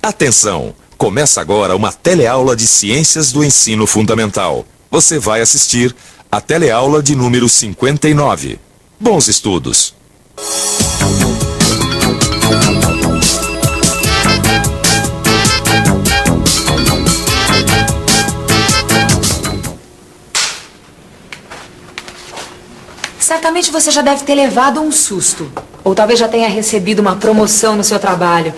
Atenção! Começa agora uma teleaula de Ciências do Ensino Fundamental. Você vai assistir a teleaula de número 59. Bons estudos! Certamente você já deve ter levado um susto. Ou talvez já tenha recebido uma promoção no seu trabalho.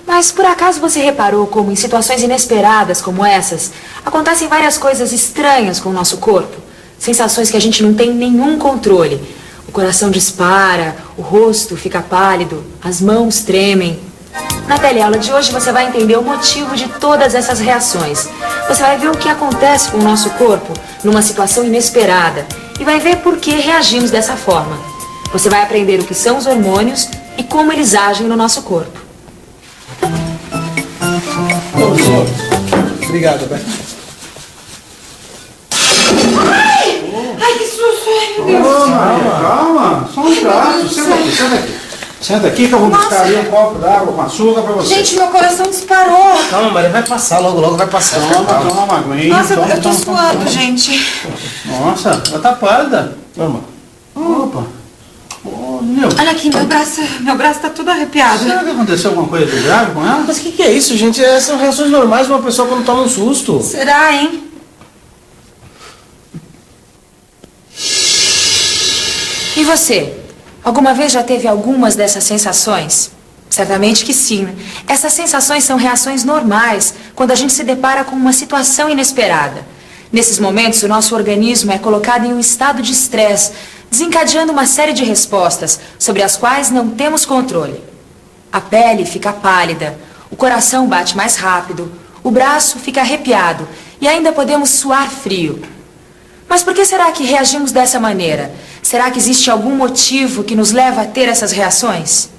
Mas por acaso você reparou como em situações inesperadas como essas, acontecem várias coisas estranhas com o nosso corpo? Sensações que a gente não tem nenhum controle. O coração dispara, o rosto fica pálido, as mãos tremem. Na teleaula de hoje você vai entender o motivo de todas essas reações. Você vai ver o que acontece com o nosso corpo numa situação inesperada e vai ver por que reagimos dessa forma. Você vai aprender o que são os hormônios e como eles agem no nosso corpo. Obrigado, Beto. Ai, que susto! Ai, meu Deus! Calma, só um prato. Senta aqui. Senta aqui que eu vou buscar ali um copo d'água com açúcar pra você. Gente, meu coração disparou. Calma, Maria, vai passar, logo vai passar. Toma, aguinha. Nossa, eu tô suando, gente. Nossa, ela tá pálida. Normal. Opa. Meu. Olha aqui, meu braço tá todo arrepiado. Será que aconteceu alguma coisa de grave com ela? Mas o que é isso, gente? Essas são reações normais de uma pessoa quando toma um susto. Será, hein? E você? Alguma vez já teve algumas dessas sensações? Certamente que sim. Essas sensações são reações normais quando a gente se depara com uma situação inesperada. Nesses momentos, o nosso organismo é colocado em um estado de estresse, desencadeando uma série de respostas sobre as quais não temos controle. A pele fica pálida, o coração bate mais rápido, o braço fica arrepiado e ainda podemos suar frio. Mas por que será que reagimos dessa maneira? Será que existe algum motivo que nos leva a ter essas reações?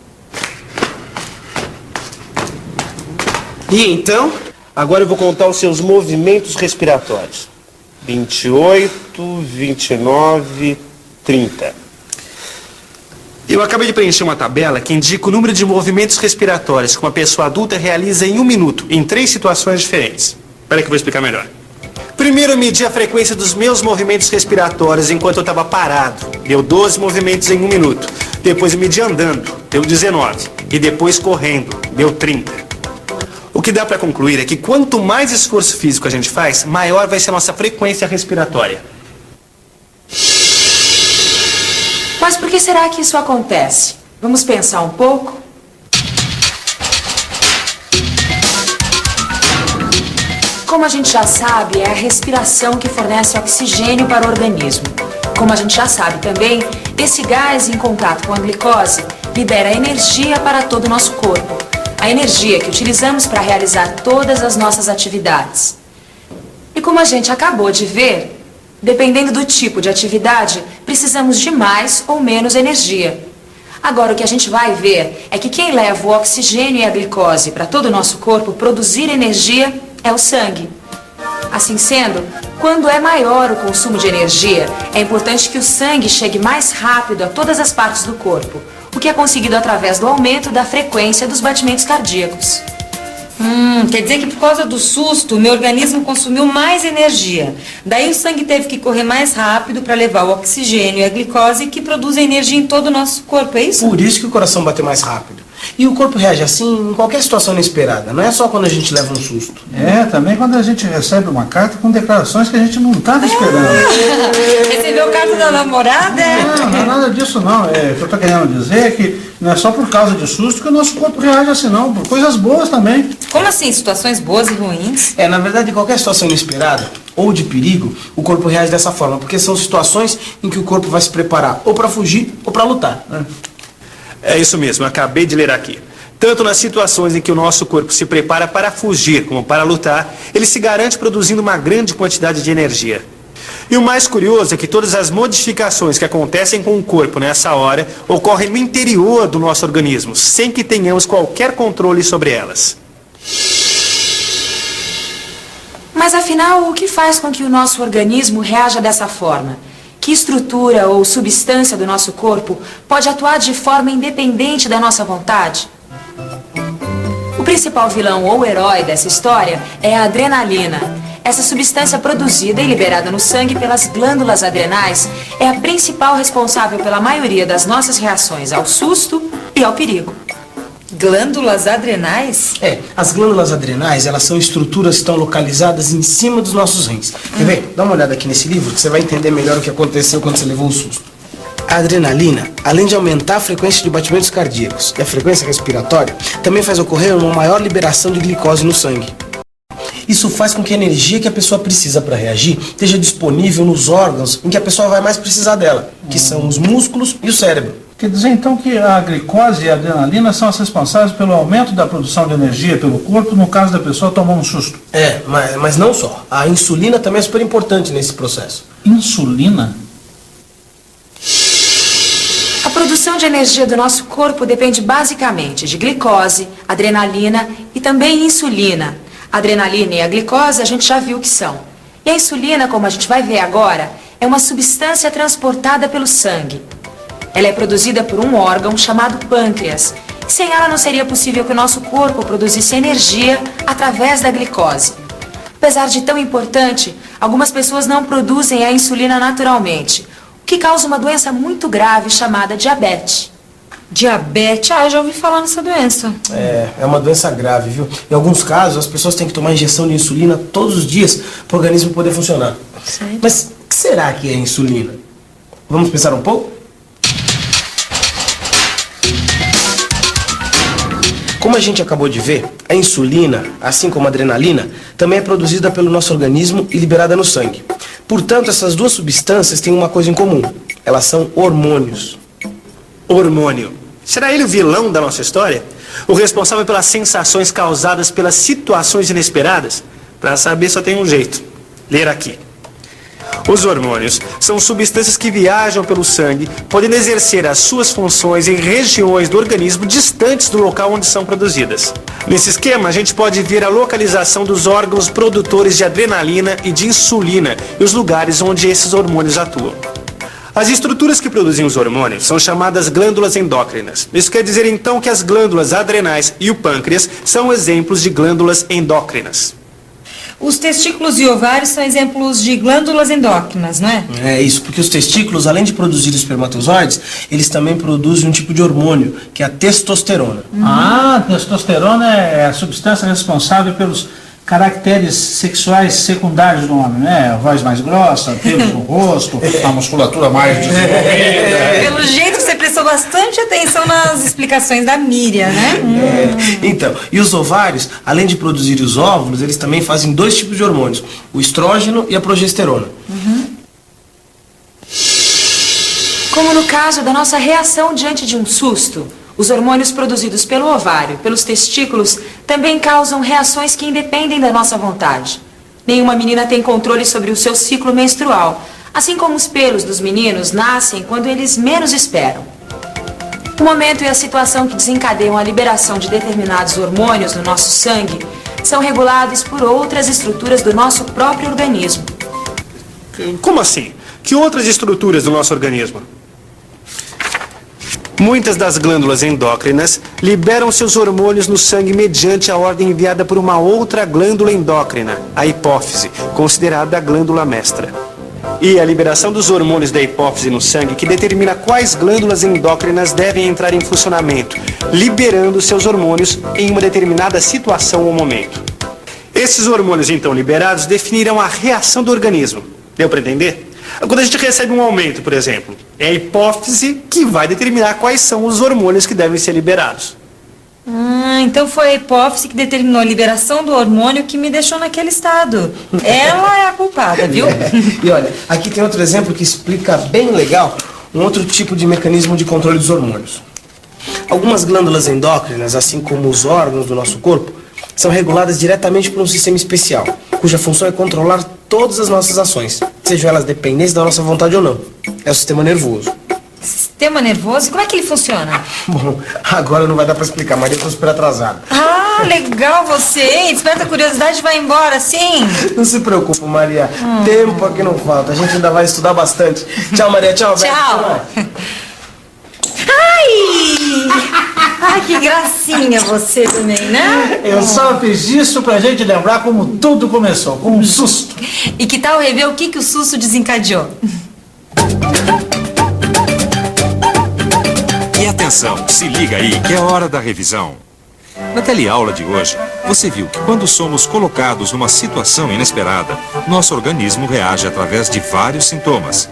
E então, agora eu vou contar os seus movimentos respiratórios. 28, 29, 30. Eu acabei de preencher uma tabela que indica o número de movimentos respiratórios que uma pessoa adulta realiza em 1 minuto, em 3 situações diferentes. Espera que eu vou explicar melhor. Primeiro eu medi a frequência dos meus movimentos respiratórios enquanto eu estava parado. Deu 12 movimentos em 1 minuto. Depois eu medi andando, deu 19. E depois correndo, deu 30. O que dá para concluir é que quanto mais esforço físico a gente faz, maior vai ser a nossa frequência respiratória. Mas por que será que isso acontece? Vamos pensar um pouco? Como a gente já sabe, é a respiração que fornece oxigênio para o organismo. Como a gente já sabe também, esse gás em contato com a glicose libera energia para todo o nosso corpo. A energia que utilizamos para realizar todas as nossas atividades. E como a gente acabou de ver, dependendo do tipo de atividade, precisamos de mais ou menos energia. Agora, o que a gente vai ver é que quem leva o oxigênio e a glicose para todo o nosso corpo produzir energia é o sangue. Assim sendo, quando é maior o consumo de energia, é importante que o sangue chegue mais rápido a todas as partes do corpo, o que é conseguido através do aumento da frequência dos batimentos cardíacos. Quer dizer que por causa do susto, meu organismo consumiu mais energia. Daí o sangue teve que correr mais rápido para levar o oxigênio e a glicose que produzem energia em todo o nosso corpo, é isso? Por isso que o coração bate mais rápido. E o corpo reage assim em qualquer situação inesperada, não é só quando a gente leva um susto. Também quando a gente recebe uma carta com declarações que a gente não estava esperando. Recebeu carta da namorada? Não é nada disso não. O que eu estou querendo dizer é que não é só por causa de susto que o nosso corpo reage assim não, por coisas boas também. Como assim? Situações boas e ruins? Na verdade, em qualquer situação inesperada ou de perigo, o corpo reage dessa forma, porque são situações em que o corpo vai se preparar ou para fugir ou para lutar. É isso mesmo, eu acabei de ler aqui. Tanto nas situações em que o nosso corpo se prepara para fugir como para lutar, ele se garante produzindo uma grande quantidade de energia. E o mais curioso é que todas as modificações que acontecem com o corpo nessa hora ocorrem no interior do nosso organismo, sem que tenhamos qualquer controle sobre elas. Mas afinal, o que faz com que o nosso organismo reaja dessa forma? Que estrutura ou substância do nosso corpo pode atuar de forma independente da nossa vontade? O principal vilão ou herói dessa história é a adrenalina. Essa substância produzida e liberada no sangue pelas glândulas adrenais é a principal responsável pela maioria das nossas reações ao susto e ao perigo. Glândulas adrenais? As glândulas adrenais, elas são estruturas que estão localizadas em cima dos nossos rins. Quer ver? Dá uma olhada aqui nesse livro que você vai entender melhor o que aconteceu quando você levou um susto. A adrenalina, além de aumentar a frequência de batimentos cardíacos e a frequência respiratória, também faz ocorrer uma maior liberação de glicose no sangue. Isso faz com que a energia que a pessoa precisa para reagir esteja disponível nos órgãos em que a pessoa vai mais precisar dela, que são os músculos e o cérebro. Quer dizer então que a glicose e a adrenalina são as responsáveis pelo aumento da produção de energia pelo corpo no caso da pessoa tomar um susto. Mas não só. A insulina também é super importante nesse processo. Insulina? A produção de energia do nosso corpo depende basicamente de glicose, adrenalina e também insulina. A adrenalina e a glicose a gente já viu que são. E a insulina, como a gente vai ver agora, é uma substância transportada pelo sangue. Ela é produzida por um órgão chamado pâncreas. E sem ela não seria possível que o nosso corpo produzisse energia através da glicose. Apesar de tão importante, algumas pessoas não produzem a insulina naturalmente, o que causa uma doença muito grave chamada diabetes. Diabetes? Eu já ouvi falar nessa doença. É uma doença grave, viu? Em alguns casos, as pessoas têm que tomar injeção de insulina todos os dias para o organismo poder funcionar. Sério? Mas o que será que é insulina? Vamos pensar um pouco? Como a gente acabou de ver, a insulina, assim como a adrenalina, também é produzida pelo nosso organismo e liberada no sangue. Portanto, essas duas substâncias têm uma coisa em comum. Elas são hormônios. Hormônio. Será ele o vilão da nossa história? O responsável pelas sensações causadas pelas situações inesperadas? Para saber só tem um jeito. Ler aqui. Os hormônios são substâncias que viajam pelo sangue, podendo exercer as suas funções em regiões do organismo distantes do local onde são produzidas. Nesse esquema, a gente pode ver a localização dos órgãos produtores de adrenalina e de insulina e os lugares onde esses hormônios atuam. As estruturas que produzem os hormônios são chamadas glândulas endócrinas. Isso quer dizer então que as glândulas adrenais e o pâncreas são exemplos de glândulas endócrinas. Os testículos e ovários são exemplos de glândulas endócrinas, não é? É isso, porque os testículos, além de produzir espermatozoides, eles também produzem um tipo de hormônio, que é a testosterona. A testosterona é a substância responsável pelos caracteres sexuais secundários do homem, né? A voz mais grossa, pelos no rosto, a musculatura mais desenvolvida. Pelo jeito que você prestou bastante atenção nas explicações da Miriam, né? Então, e os ovários, além de produzir os óvulos, eles também fazem dois tipos de hormônios, o estrógeno e a progesterona. Como no caso da nossa reação diante de um susto, os hormônios produzidos pelo ovário, pelos testículos, também causam reações que independem da nossa vontade. Nenhuma menina tem controle sobre o seu ciclo menstrual, assim como os pelos dos meninos nascem quando eles menos esperam. O momento e a situação que desencadeiam a liberação de determinados hormônios no nosso sangue são regulados por outras estruturas do nosso próprio organismo. Como assim? Que outras estruturas do nosso organismo? Muitas das glândulas endócrinas liberam seus hormônios no sangue mediante a ordem enviada por uma outra glândula endócrina, a hipófise, considerada a glândula mestra. E a liberação dos hormônios da hipófise no sangue que determina quais glândulas endócrinas devem entrar em funcionamento, liberando seus hormônios em uma determinada situação ou momento. Esses hormônios então liberados definirão a reação do organismo. Deu para entender? Quando a gente recebe um aumento, por exemplo, é a hipófise que vai determinar quais são os hormônios que devem ser liberados. Então foi a hipófise que determinou a liberação do hormônio que me deixou naquele estado. Ela é a culpada, viu? E olha, aqui tem outro exemplo que explica bem legal um outro tipo de mecanismo de controle dos hormônios. Algumas glândulas endócrinas, assim como os órgãos do nosso corpo, são reguladas diretamente por um sistema especial, cuja função é controlar todas as nossas ações, sejam elas dependentes da nossa vontade ou não. É o sistema nervoso. Sistema nervoso? Como é que ele funciona? Bom, agora não vai dar pra explicar, mas eu tô super atrasado. Legal você, hein? Desperta a curiosidade e vai embora, sim? Não se preocupe, Maria. Tempo aqui não falta. A gente ainda vai estudar bastante. Tchau, Maria. Tchau, Beto. Tchau. Até mais. Ai! Ai, que gracinha você também, né? Eu só fiz isso pra gente lembrar como tudo começou, com um susto. E que tal rever o que o susto desencadeou? E atenção, se liga aí que é hora da revisão. Na teleaula de hoje, você viu que quando somos colocados numa situação inesperada, nosso organismo reage através de vários sintomas.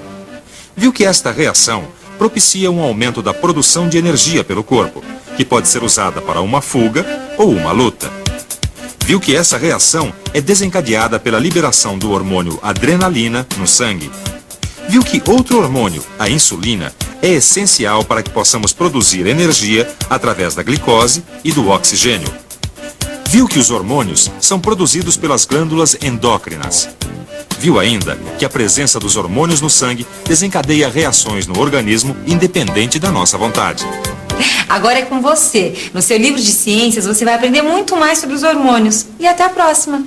Viu que esta reação propicia um aumento da produção de energia pelo corpo, que pode ser usada para uma fuga ou uma luta. Viu que essa reação é desencadeada pela liberação do hormônio adrenalina no sangue. Viu que outro hormônio, a insulina, é essencial para que possamos produzir energia através da glicose e do oxigênio. Viu que os hormônios são produzidos pelas glândulas endócrinas. Viu ainda que a presença dos hormônios no sangue desencadeia reações no organismo independente da nossa vontade. Agora é com você. No seu livro de ciências você vai aprender muito mais sobre os hormônios. E até a próxima.